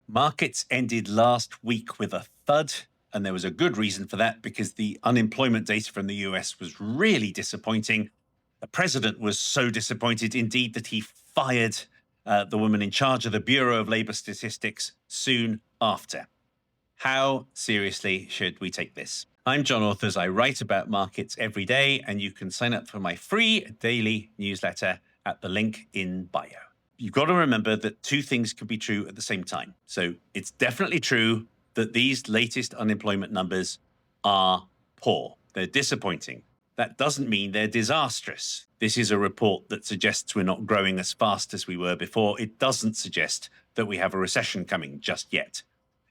Markets ended last week with a thud, and there was a good reason for that because the unemployment data from the US was really disappointing. The president was so disappointed indeed that he fired the woman in charge of the Bureau of Labor Statistics soon after. How seriously should we take this? I'm John Authers. I write about markets every day, and you can sign up for my free daily newsletter at the link in bio. You've got to remember that two things can be true at the same time. So it's definitely true that these latest unemployment numbers are poor. They're disappointing. That doesn't mean they're disastrous. This is a report that suggests we're not growing as fast as we were before. It doesn't suggest that we have a recession coming just yet.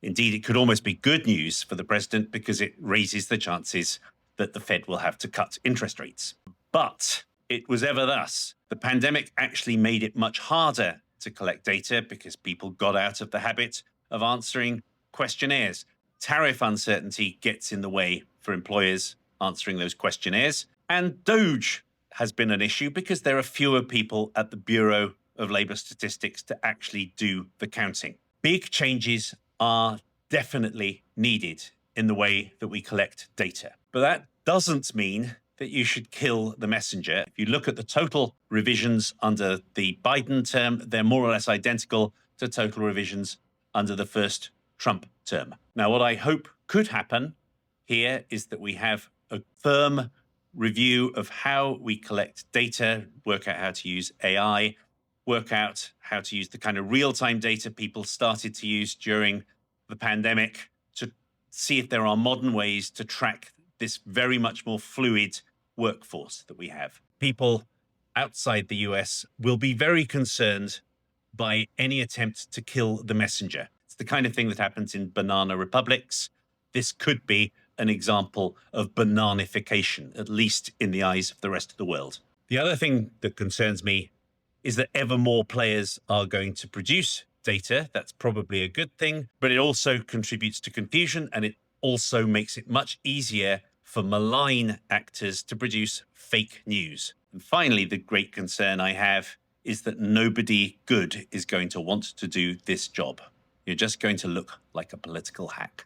Indeed, it could almost be good news for the president because it raises the chances that the Fed will have to cut interest rates. But it was ever thus. The pandemic actually made it much harder to collect data because people got out of the habit of answering questionnaires. Tariff uncertainty gets in the way for employers answering those questionnaires. And Doge has been an issue because there are fewer people at the Bureau of Labor Statistics to actually do the counting. Big changes are definitely needed in the way that we collect data. But that doesn't mean that you should kill the messenger. If you look at the total revisions under the Biden term, they're more or less identical to total revisions under the first Trump term. Now, what I hope could happen here is that we have a firm review of how we collect data, work out how to use AI, work out how to use the kind of real-time data people started to use during the pandemic to see if there are modern ways to track this very much more fluid workforce that we have. People outside the US will be very concerned by any attempt to kill the messenger. It's the kind of thing that happens in banana republics. This could be an example of bananification, at least in the eyes of the rest of the world. The other thing that concerns me is that ever more players are going to produce data. That's probably a good thing, but it also contributes to confusion, and it also makes it much easier for malign actors to produce fake news. And finally, the great concern I have is that nobody good is going to want to do this job. You're just going to look like a political hack.